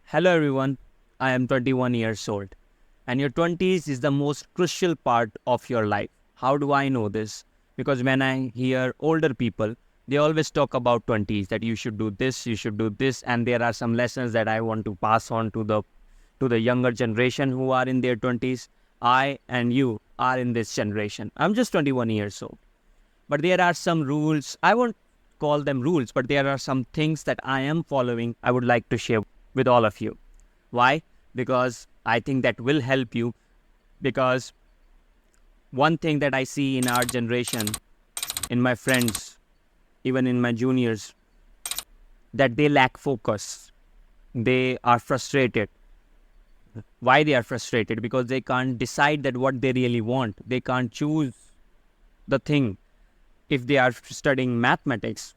Hello everyone, I am 21 years old and your 20s is the most crucial part of your life. How do I know this? Because when I hear older people, they always talk about 20s that you should do this, you should do this, and there are some lessons that I want to pass on to the younger generation who are in their 20s. I and you are in this generation. I'm just 21 years old. But there are some rules. I won't call them rules, but there are some things that I am following I would like to share with all of you. Why? Because I think that will help you. Because one thing that I see in our generation, in my friends, even in my juniors, that they lack focus. They are frustrated. Why they are frustrated? Because they can't decide that what they really want. They can't choose the thing. If they are studying mathematics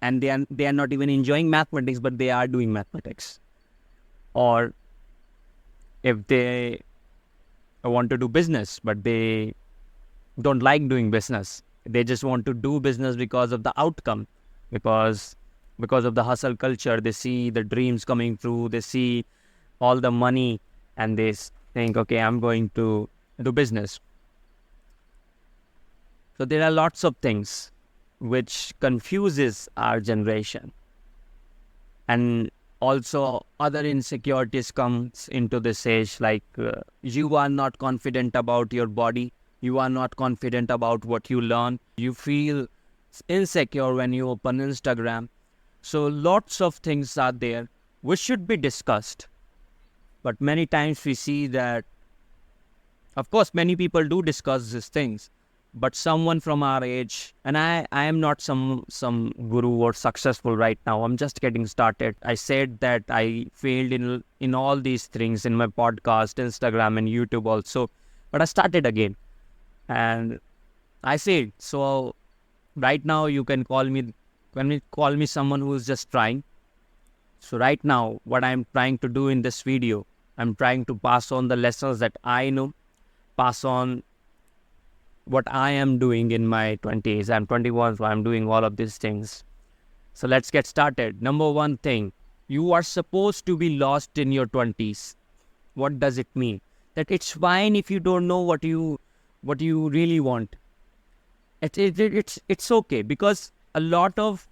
and they are not even enjoying mathematics, but they are doing mathematics, or if they want to do business but they don't like doing business, they just want to do business because of the outcome, because of the hustle culture. They see the dreams coming through, they see all the money, and they think, okay, I'm going to do business. So there are lots of things which confuses our generation, and also other insecurities comes into this age, like you are not confident about your body, you are not confident about what you learn, you feel insecure when you open Instagram. So lots of things are there which should be discussed, but many times we see that, of course, many people do discuss these things, but someone from our age, and I am not some guru or successful right now. I'm just getting started. I said that I failed in all these things in my podcast, Instagram, and YouTube also, but I started again, and I said so. Right now, you can call me someone who is just trying. So right now, what I'm trying to do in this video, I'm trying to pass on the lessons that I know, pass on what I am doing in my 20s. I'm 21, so I'm doing all of these things. So let's get started. Number one thing, you are supposed to be lost in your 20s. What does it mean? That it's fine if you don't know what you really want. It's okay, because a lot of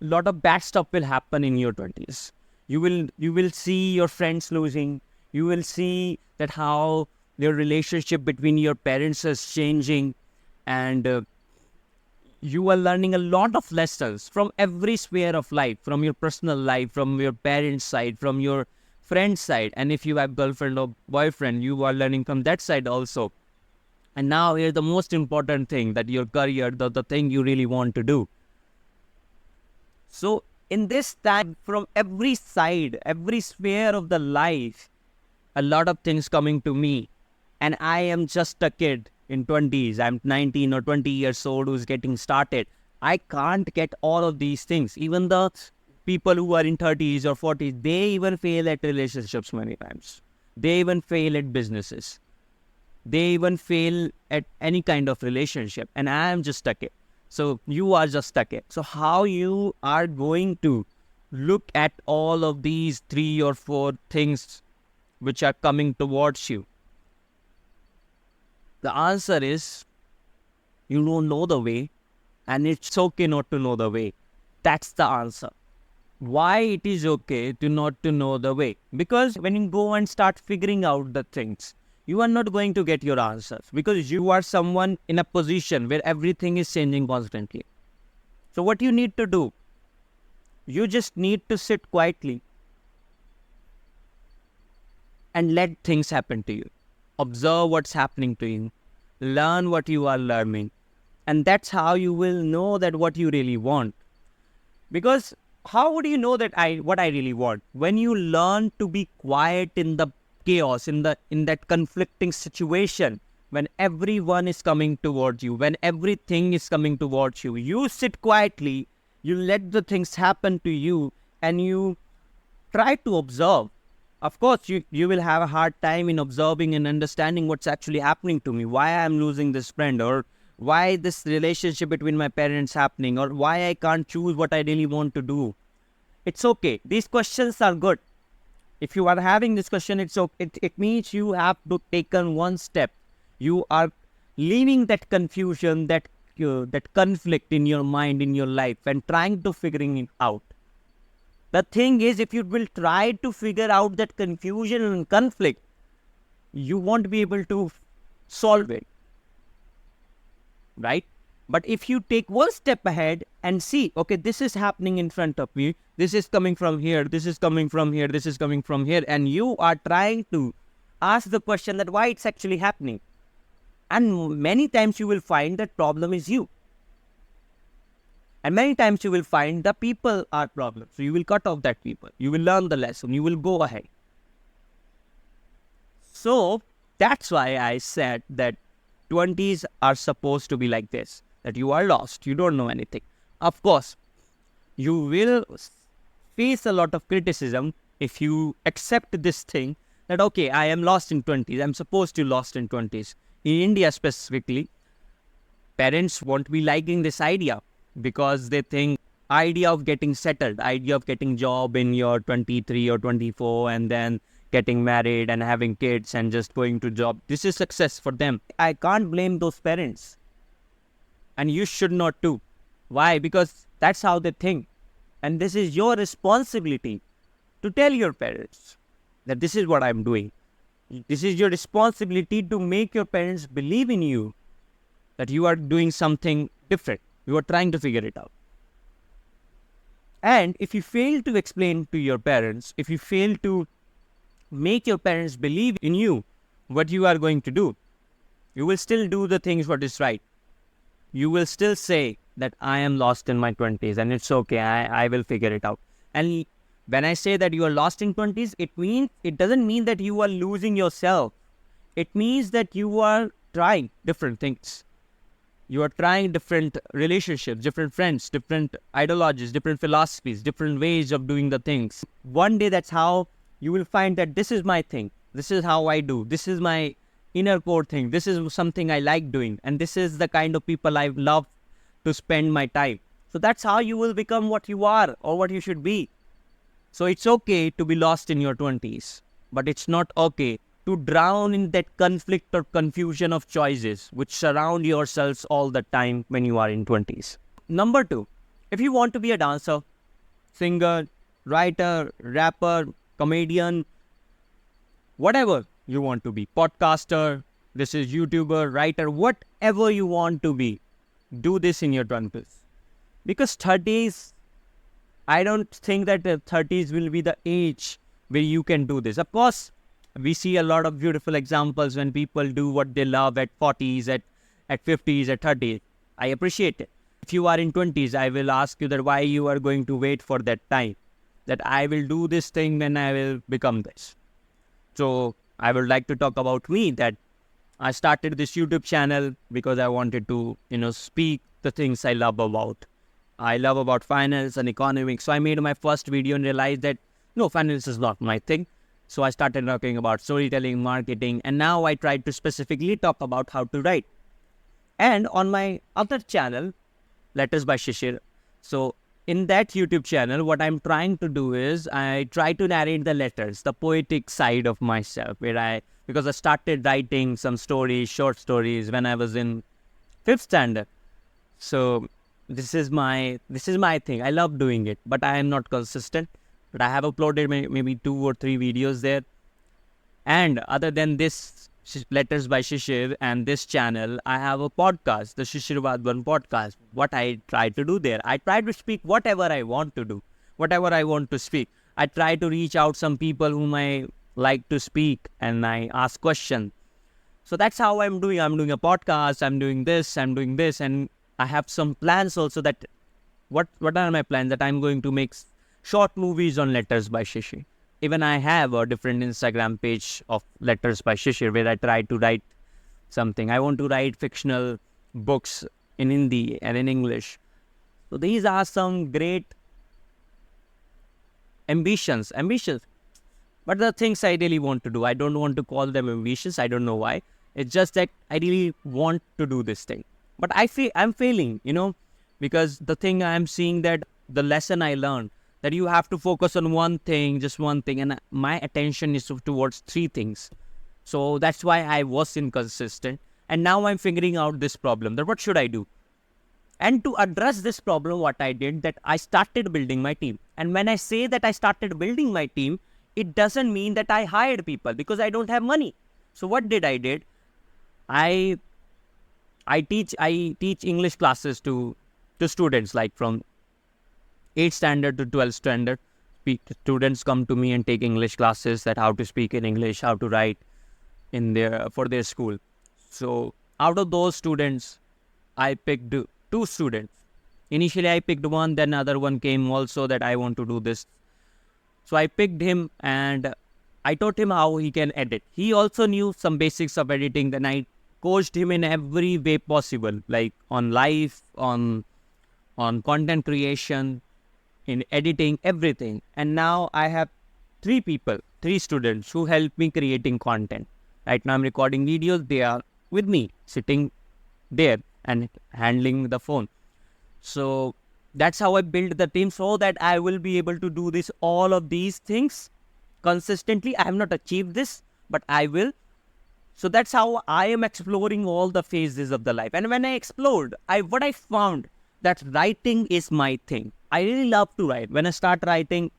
bad stuff will happen in your 20s. You will see your friends losing. You will see that how your relationship between your parents is changing, and you are learning a lot of lessons from every sphere of life, from your personal life, from your parents' side, from your friend's side, and if you have girlfriend or boyfriend, you are learning from that side also. And now here's the most important thing, that your career, the thing you really want to do. So in this time, from every side, every sphere of the life, a lot of things coming to me, and I am just a kid in 20s. I'm 19 or 20 years old who's getting started. I can't get all of these things. Even the people who are in 30s or 40s, they even fail at relationships many times. They even fail at businesses. They even fail at any kind of relationship. And I am just a kid. So you are just a kid. So how you are going to look at all of these 3 or 4 things which are coming towards you? The answer is, you don't know the way, and it's okay not to know the way. That's the answer. Why it is okay to not to know the way? Because when you go and start figuring out the things, you are not going to get your answers, because you are someone in a position where everything is changing constantly. So what you need to do, you just need to sit quietly and let things happen to you. Observe what's happening to you. Learn what you are learning. And that's how you will know that what you really want. Because how would you know that what I really want? When you learn to be quiet in the chaos, in that conflicting situation, when everyone is coming towards you, when everything is coming towards you, you sit quietly, you let the things happen to you, and you try to observe. Of course, you will have a hard time in observing and understanding what's actually happening to me, why I'm losing this friend, or why this relationship between my parents happening, or why I can't choose what I really want to do. It's okay. These questions are good. If you are having this question, it means you have to taken one step. You are leaving that confusion, that conflict in your mind, in your life, and trying to figuring it out. The thing is, if you will try to figure out that confusion and conflict, you won't be able to solve it, right? But if you take one step ahead and see, okay, this is happening in front of me, this is coming from here, this is coming from here, this is coming from here, and you are trying to ask the question that why it's actually happening. And many times you will find that problem is you. And many times you will find the people are problems. So you will cut off that people. You will learn the lesson. You will go ahead. So that's why I said that 20s are supposed to be like this. That you are lost. You don't know anything. Of course, you will face a lot of criticism if you accept this thing that, okay, I am lost in 20s. I'm supposed to lost in 20s. In India specifically, parents won't be liking this idea because they think idea of getting settled, idea of getting job in your 23 or 24 and then getting married and having kids and just going to job. This is success for them. I can't blame those parents. And you should not too. Why? Because that's how they think. And this is your responsibility to tell your parents that this is what I'm doing. This is your responsibility to make your parents believe in you, that you are doing something different. You are trying to figure it out. And if you fail to explain to your parents, if you fail to make your parents believe in you, what you are going to do, you will still do the things what is right. You will still say that I am lost in my 20s and it's okay, I will figure it out. And when I say that you are lost in 20s, it doesn't mean that you are losing yourself. It means that you are trying different things. You are trying different relationships, different friends, different ideologies, different philosophies, different ways of doing the things. One day that's how you will find that this is my thing. This is how I do. This is my inner core thing. This is something I like doing. And this is the kind of people I love to spend my time. So that's how you will become what you are or what you should be. So it's okay to be lost in your 20s, but it's not okay to drown in that conflict or confusion of choices which surround yourselves all the time when you are in 20s. Number 2, if you want to be a dancer, singer, writer, rapper, comedian, whatever you want to be, podcaster, this is YouTuber, writer, whatever you want to be, do this in your 20s. Because 30s, I don't think that the 30s will be the age where you can do this. Of course, we see a lot of beautiful examples when people do what they love at 40s, at 50s, at 30s. I appreciate it. If you are in 20s, I will ask you that why you are going to wait for that time. That I will do this thing when I will become this. So I would like to talk about me, that I started this YouTube channel because I wanted to, speak the things I love about. I love about finance and economics. So I made my first video and realized that, no, finance is not my thing. So I started talking about storytelling, marketing, and now I try to specifically talk about how to write. And on my other channel, Letters by Shishir. So in that YouTube channel, what I'm trying to do is I try to narrate the letters, the poetic side of myself, because I started writing some stories, short stories when I was in 5th standard. So this is my thing. I love doing it, but I am not consistent. But I have uploaded maybe 2 or 3 videos there. And other than this Letters by Shishir and this channel, I have a podcast, the Shishir Vadwan podcast. What I try to do there, I try to speak whatever I want to do, whatever I want to speak. I try to reach out some people whom I like to speak and I ask questions. So that's how I'm doing. I'm doing a podcast, I'm doing this, and I have some plans also that, what are my plans? That I'm going to make short movies on Letters by Shishir. Even I have a different Instagram page of Letters by Shishir where I try to write something. I want to write fictional books in Hindi and in English. So these are some great ambitions. But the things I really want to do, I don't want to call them ambitions. I don't know why. It's just that I really want to do this thing. But I feel I'm failing, because the thing I'm seeing that the lesson I learned, that you have to focus on one thing, just one thing, and my attention is towards three things. So that's why I was inconsistent. And now I'm figuring out this problem, that what should I do? And to address this problem, what I did, that I started building my team. And when I say that I started building my team, it doesn't mean that I hired people, because I don't have money. So what did I did? I teach English classes to students, like from 8th standard to 12th standard. Students come to me and take English classes, that how to speak in English, how to write for their school. So out of those students, I picked 2 students. Initially, I picked one, then other one came also that I want to do this. So I picked him and I taught him how he can edit. He also knew some basics of editing. Then I coached him in every way possible, like on live, on content creation, in editing, everything. And now I have 3 students who help me creating content. Right now I'm recording videos. They are with me, sitting there and handling the phone. So that's how I built the team, so that I will be able to do all of these things consistently. I have not achieved this, but I will. So that's how I am exploring all the phases of the life. And when I explored, what I found, that writing is my thing. I really love to write. When I start writing,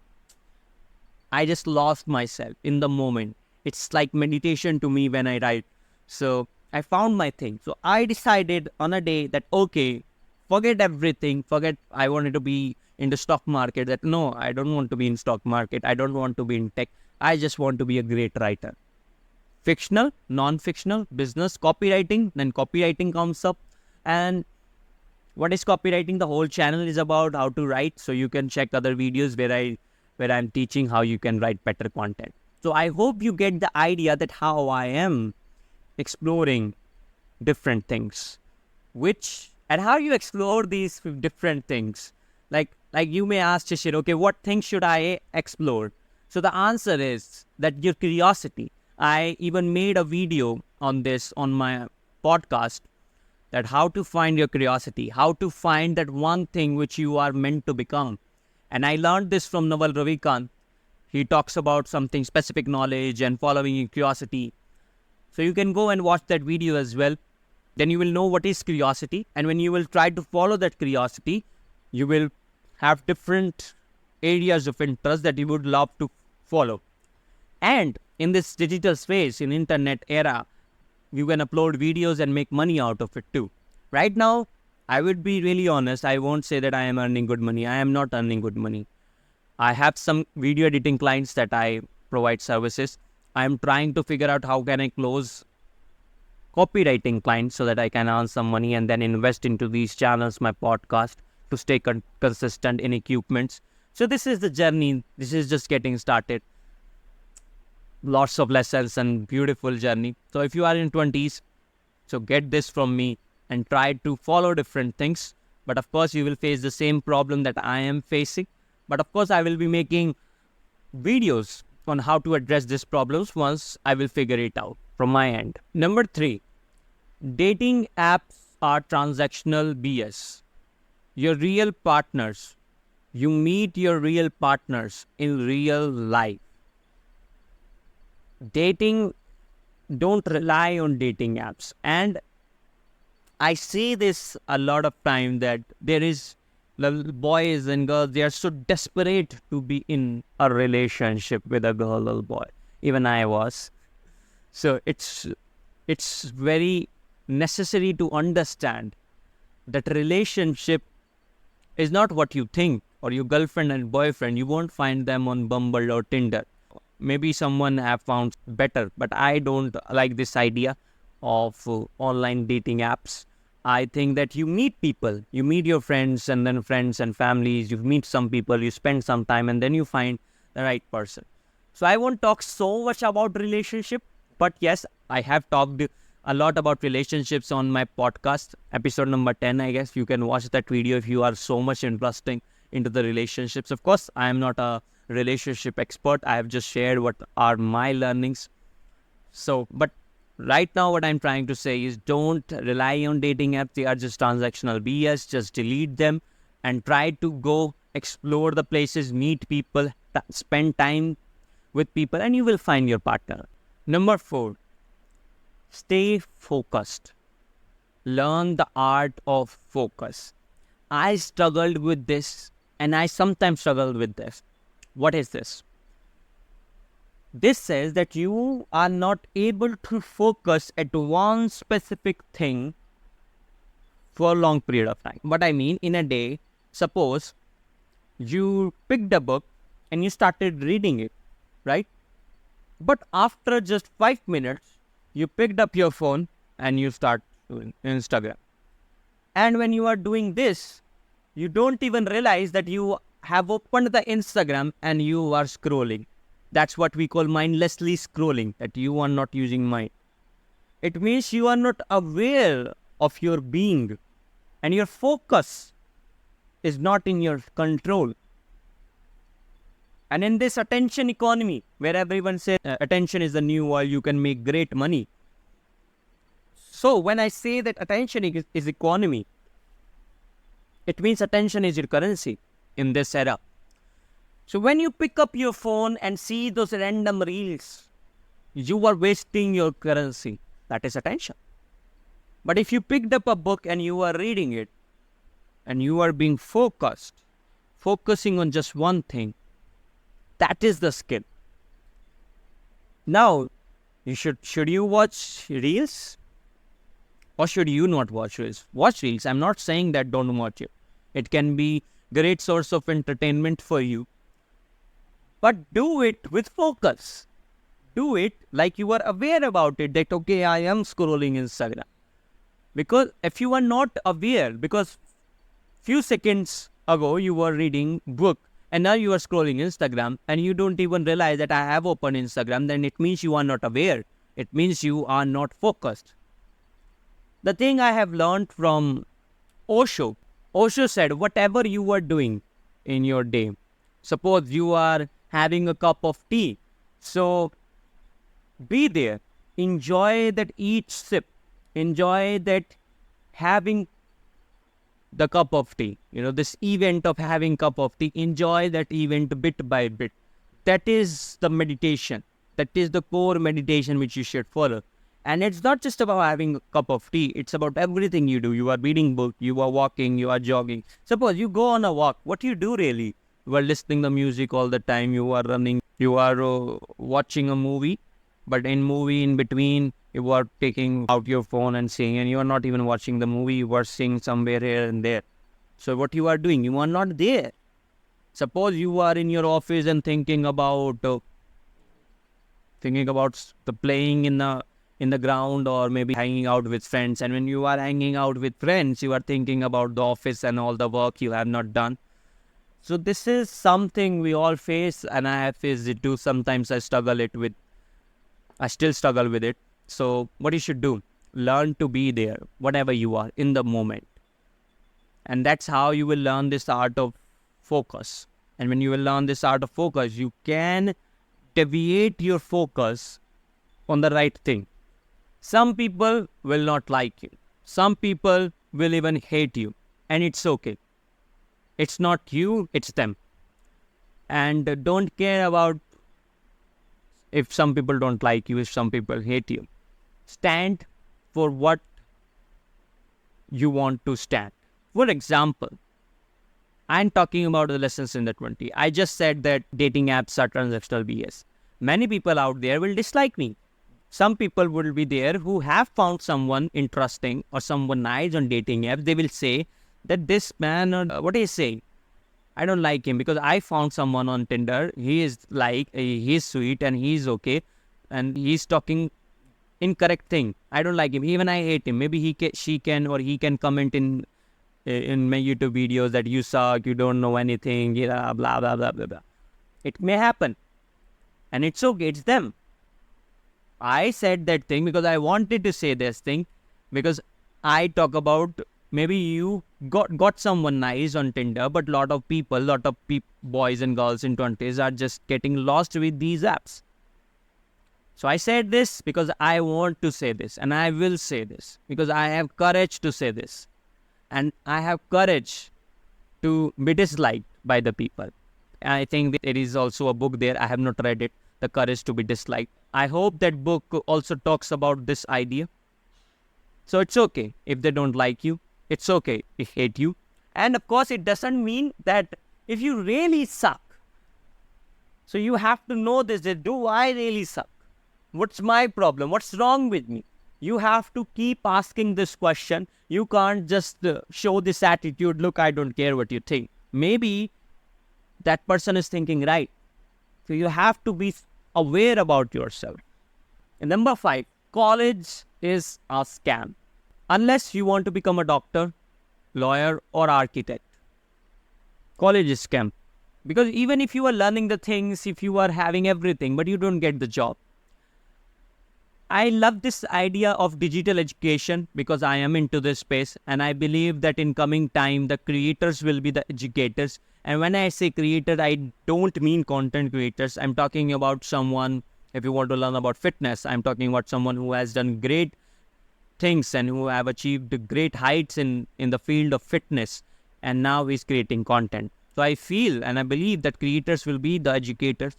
I just lost myself in the moment. It's like meditation to me when I write. So I found my thing. So I decided on a day that, okay, forget everything. I wanted to be in the stock market. That no, I don't want to be in stock market. I don't want to be in tech. I just want to be a great writer. Fictional, non-fictional, business, copywriting. Then copywriting comes up. And what is copywriting? The whole channel is about how to write. So you can check other videos where I'm teaching how you can write better content. So I hope you get the idea that how I am exploring different things, and how you explore these different things. Like you may ask, Shishir, okay, what things should I explore? So the answer is that your curiosity. I even made a video on this on my podcast, that how to find your curiosity, how to find that one thing which you are meant to become. And I learned this from Naval Ravikant. He talks about something specific knowledge and following your curiosity. So you can go and watch that video as well. Then you will know what is curiosity. And when you will try to follow that curiosity, you will have different areas of interest that you would love to follow. And in this digital space, in internet era, you can upload videos and make money out of it too. Right now, I would be really honest. I won't say that I am earning good money. I am not earning good money. I have some video editing clients that I provide services. I am trying to figure out how can I close copywriting clients so that I can earn some money and then invest into these channels, my podcast, to stay consistent in equipments. So this is the journey. This is just getting started. Lots of lessons and beautiful journey. So if you are in 20s, so get this from me and try to follow different things. But of course, you will face the same problem that I am facing. But of course, I will be making videos on how to address these problems once I will figure it out from my end. Number 3, dating apps are transactional BS. Your real partners, you meet your real partners in real life. Dating, don't rely on dating apps. And I see this a lot of time, that there is boys and girls, they are so desperate to be in a relationship with a girl or boy. Even I was. So it's very necessary to understand that relationship is not what you think, or your girlfriend and boyfriend. You won't find them on Bumble or Tinder. Maybe someone have found better, but I don't like this idea of online dating apps. I think that you meet people, you meet your friends and then friends and families, you meet some people, you spend some time and then you find the right person. So I won't talk so much about relationship, but yes, I have talked a lot about relationships on my podcast, episode number 10, I guess. You can watch that video if you are so much interested into the relationships. Of course, I am not a relationship expert. I have just shared what are my learnings. So, but right now what I'm trying to say is, don't rely on dating apps. They are just transactional BS. Just delete them and try to go explore the places, meet people, spend time with people, and you will find your partner. Number 4, stay focused. Learn the art of focus. I struggled with this, and I sometimes struggle with this. What is this? This says that you are not able to focus at one specific thing for a long period of time. What I mean, in a day, suppose you picked a book and you started reading it, right? But after just 5 minutes, you picked up your phone and you start doing Instagram. And when you are doing this, you don't even realize that you have opened the Instagram and you are scrolling. That's what we call mindlessly scrolling, that you are not using mind. It means you are not aware of your being, and your focus is not in your control. And in this attention economy, where everyone says attention is the new oil, you can make great money. So when I say that attention is economy, it means attention is your currency in this era. So when you pick up your phone and see those random reels, you are wasting your currency. That is attention. But if you picked up a book and you are reading it, and you are being focusing on just one thing, that is the skill. Now, should you watch reels? Or should you not watch reels? Watch reels. I'm not saying that don't watch it. It can be great source of entertainment for you. But do it with focus. Do it like you are aware about it, that okay, I am scrolling Instagram. Because if you are not aware, because few seconds ago you were reading book and now you are scrolling Instagram and you don't even realize that I have opened Instagram, then it means you are not aware. It means you are not focused. The thing I have learned from Osho said, whatever you are doing in your day, suppose you are having a cup of tea, so be there, enjoy that each sip, enjoy that having the cup of tea, this event of having cup of tea, enjoy that event bit by bit. That is the meditation. That is the core meditation which you should follow. And it's not just about having a cup of tea. It's about everything you do. You are reading book, you are walking, you are jogging. Suppose you go on a walk. What do you do really? You are listening to music all the time. You are running. You are watching a movie. But in between, you are taking out your phone and seeing. And you are not even watching the movie. You are seeing somewhere here and there. So what you are doing? You are not there. Suppose you are in your office and thinking about the playing in the ground, or maybe hanging out with friends. And when you are hanging out with friends, you are thinking about the office and all the work you have not done. So this is something we all face, and I have faced it too. Sometimes I still struggle with it. So what you should do, learn to be there, whatever you are, in the moment. And that's how you will learn this art of focus. And when you will learn this art of focus, you can deviate your focus on the right thing. Some people will not like you. Some people will even hate you. And it's okay. It's not you, it's them. And don't care about if some people don't like you, if some people hate you. Stand for what you want to stand. For example, I'm talking about the lessons in the 20. I just said that dating apps are transactional BS. Many people out there will dislike me. Some people will be there who have found someone interesting or someone nice on dating apps. They will say that this man, what is saying? I don't like him because I found someone on Tinder. He is he's sweet and he's okay. And he's talking incorrect thing. I don't like him. Even I hate him. Maybe she can comment in my YouTube videos that you suck, you don't know anything, blah, blah, blah, blah, blah. It may happen. And it's okay. It's them. I said that thing because I wanted to say this thing, because I talk about maybe you got someone nice on Tinder, but lot of boys and girls in 20s are just getting lost with these apps. So I said this because I want to say this, and I will say this because I have courage to say this, and I have courage to be disliked by the people. I think there is also a book there. I have not read it, The Courage to be Disliked. I hope that book also talks about this idea. So it's okay if they don't like you. It's okay if they hate you. And of course, it doesn't mean that if you really suck. So you have to know this, that do I really suck? What's my problem? What's wrong with me? You have to keep asking this question. You can't just show this attitude, look, I don't care what you think. Maybe that person is thinking right. So you have to be aware about yourself. And number 5, college is a scam. Unless you want to become a doctor, lawyer, or architect, college is scam. Because even if you are learning the things, if you are having everything, but you don't get the job. I love this idea of digital education because I am into this space, and I believe that in coming time, the creators will be the educators. And when I say creator, I don't mean content creators. I'm talking about someone, if you want to learn about fitness, I'm talking about someone who has done great things and who have achieved great heights in the field of fitness, and now is creating content. So I feel and I believe that creators will be the educators.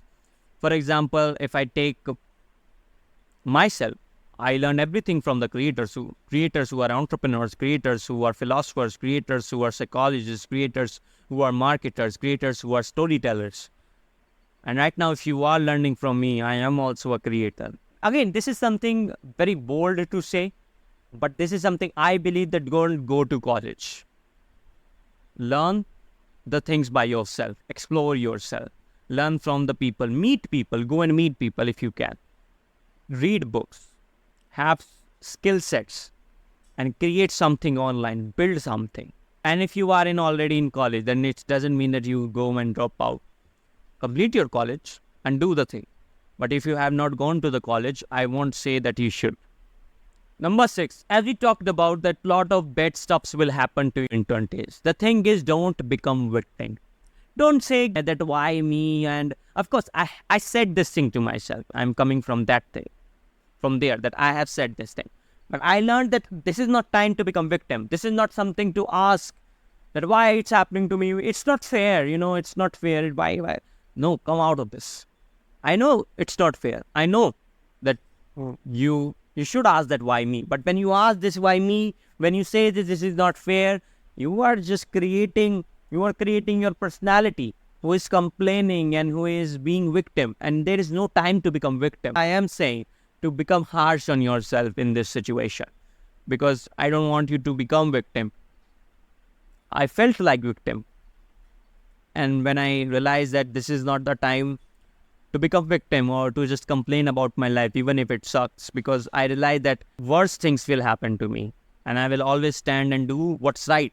For example, if I take myself, I learned everything from the creators who are entrepreneurs, creators who are philosophers, creators who are psychologists, creators who are marketers, creators who are storytellers. And right now, if you are learning from me, I am also a creator. Again, this is something very bold to say, but this is something I believe that don't go to college. Learn the things by yourself, explore yourself, learn from the people, meet people, go and meet people if you can. Read books, have skill sets, and create something online, build something. And if you are already in college, then it doesn't mean that you go and drop out. Complete your college and do the thing. But if you have not gone to the college, I won't say that you should. Number 6, as we talked about, that lot of bad stuffs will happen to you in 20s. The thing is, don't become victim. Don't say that why me, and of course, I said this thing to myself. I'm coming from that thing. From there, that I have said this thing. But I learned that this is not time to become victim. This is not something to ask that why it's happening to me. It's not fair, it's not fair. Why? No, come out of this. I know it's not fair. I know that you should ask that why me. But when you ask this why me, when you say this is not fair, you are just creating your personality who is complaining and who is being victim. And there is no time to become victim. I am saying to become harsh on yourself in this situation, because I don't want you to become victim. I felt like victim. And when I realized that this is not the time to become victim or to just complain about my life, even if it sucks, because I realized that worse things will happen to me, and I will always stand and do what's right.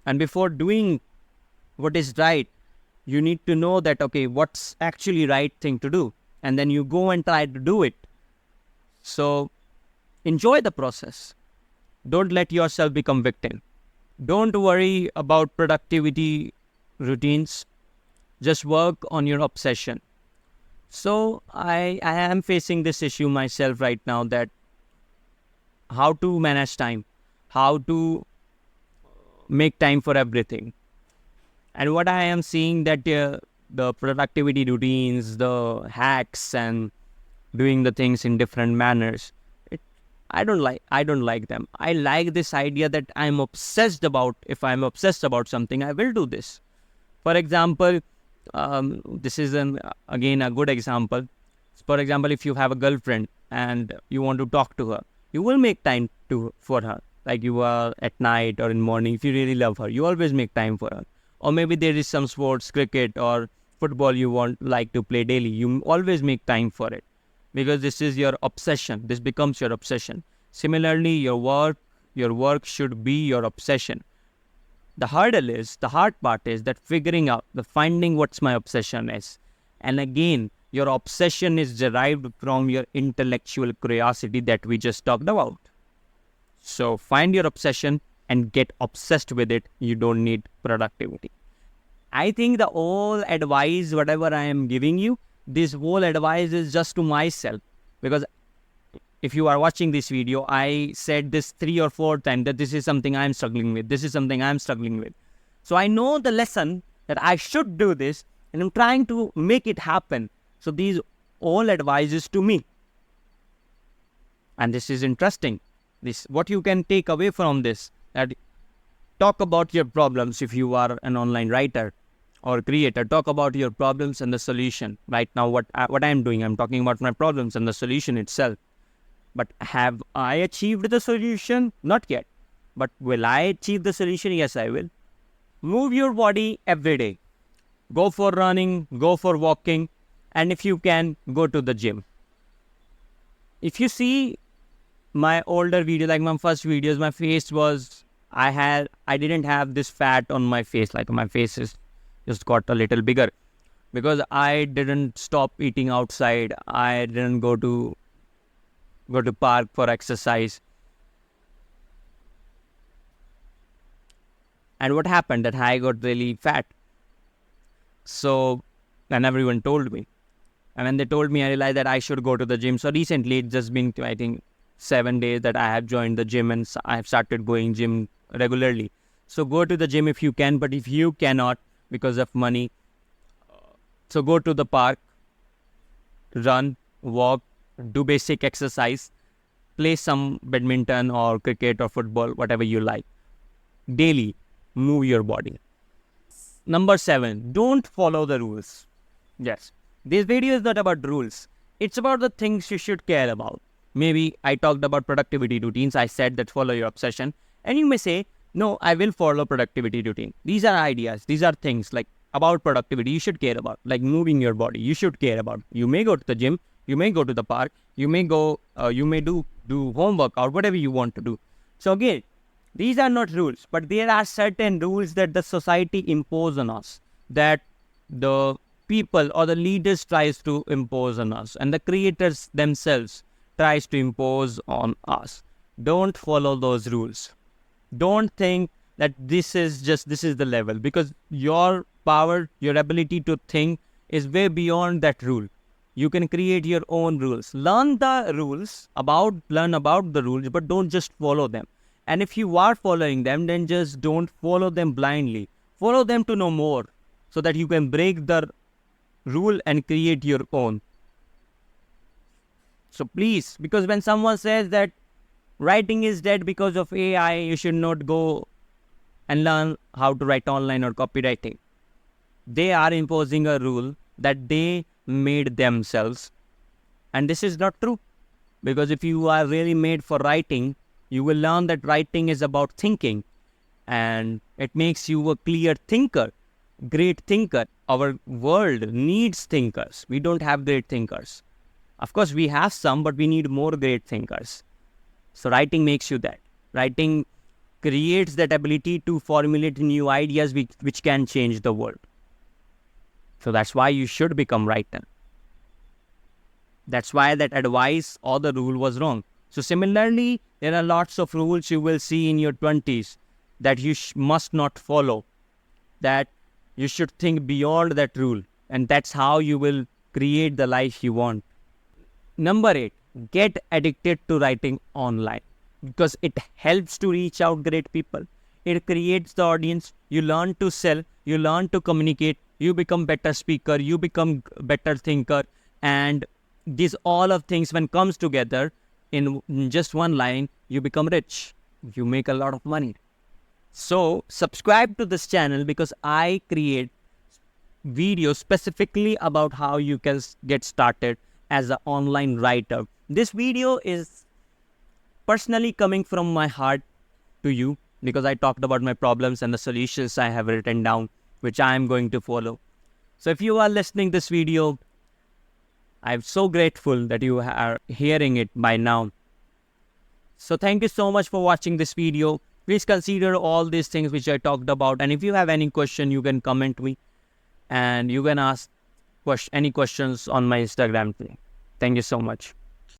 And before doing what is right, you need to know that, okay, what's actually right thing to do. And then you go and try to do it. So enjoy the process. Don't let yourself become victim. Don't worry about productivity routines. Just work on your obsession. So I am facing this issue myself right now, that how to manage time, how to make time for everything. And what I am seeing that the productivity routines, the hacks, and doing the things in different manners, I don't like them. I like this idea that I'm obsessed about. If I'm obsessed about something, I will do this. For example, this is again a good example. For example, if you have a girlfriend and you want to talk to her, you will make time for her. Like you are at night or in morning, if you really love her, you always make time for her. Or maybe there is some sports, cricket or football you like to play daily. You always make time for it, because this is your obsession. This becomes your obsession. Similarly, your work should be your obsession. The hard part is that figuring out, the finding what's my obsession is. And again, your obsession is derived from your intellectual curiosity that we just talked about. So find your obsession and get obsessed with it. You don't need productivity. I think the whole advice, whatever I am giving you, this whole advice is just to myself. Because if you are watching this video, I said this 3 or 4 times that this is something I'm struggling with. This is something I'm struggling with. So I know the lesson that I should do this, and I'm trying to make it happen. So these all advices to me. And this is interesting. This what you can take away from this, that talk about your problems if you are an online writer or creator. Talk about your problems and the solution. Right now, what I am doing, I'm talking about my problems and the solution itself. But have I achieved the solution? Not yet. But will I achieve the solution? Yes, I will. Move your body every day. Go for running, go for walking, and if you can, go to the gym. If you see my older video, like my first videos, my face was, I didn't have this fat on my face. Like my face is just got a little bigger because I didn't stop eating outside. I didn't go to park for exercise. And what happened that I got really fat. So, and everyone told me. And when they told me, I realized that I should go to the gym. So recently, it's just been, I think, 7 days that I have joined the gym and I have started going gym regularly. So go to the gym if you can, but if you cannot because of money, so go to the park, run, walk, do basic exercise, play some badminton or cricket or football, whatever you like. Daily, move your body. Number 7, don't follow the rules. Yes, this video is not about rules. It's about the things you should care about. Maybe I talked about productivity routines. I said that follow your obsession. And you may say, no, I will follow productivity routine. These are ideas. These are things like about productivity you should care about. Like moving your body, you should care about. You may go to the gym. You may go to the park. You may go, you may do homework or whatever you want to do. So again, these are not rules, but there are certain rules that the society impose on us, that the people or the leaders tries to impose on us, and the creators themselves tries to impose on us. Don't follow those rules. Don't think that this is the level, because your power, your ability to think is way beyond that rule. You can create your own rules. Learn about the rules, but don't just follow them. And if you are following them, then just don't follow them blindly. Follow them to know more so that you can break the rule and create your own. So please, because when someone says that writing is dead because of AI, you should not go and learn how to write online or copywriting. They are imposing a rule that they made themselves. And this is not true. Because if you are really made for writing, you will learn that writing is about thinking. And it makes you a clear thinker, great thinker. Our world needs thinkers. We don't have great thinkers. Of course, we have some, but we need more great thinkers. So writing makes you that. Writing creates that ability to formulate new ideas which can change the world. So that's why you should become writer. That's why that advice or the rule was wrong. So similarly, there are lots of rules you will see in your 20s that you must not follow. That you should think beyond that rule. And that's how you will create the life you want. Number 8, get addicted to writing online, because it helps to reach out great people. It creates the audience. You learn to sell. You learn to communicate. You become better speaker. You become better thinker. And these all of things, when comes together in just one line, you become rich. You make a lot of money. So subscribe to this channel, because I create videos specifically about how you can get started as an online writer. This video is personally coming from my heart to you, because I talked about my problems and the solutions I have written down, which I am going to follow. So if you are listening this video, I'm so grateful that you are hearing it by now. So thank you so much for watching this video. Please consider all these things which I talked about. And if you have any question, you can comment me. And you can ask any questions on my Instagram. Thank you so much.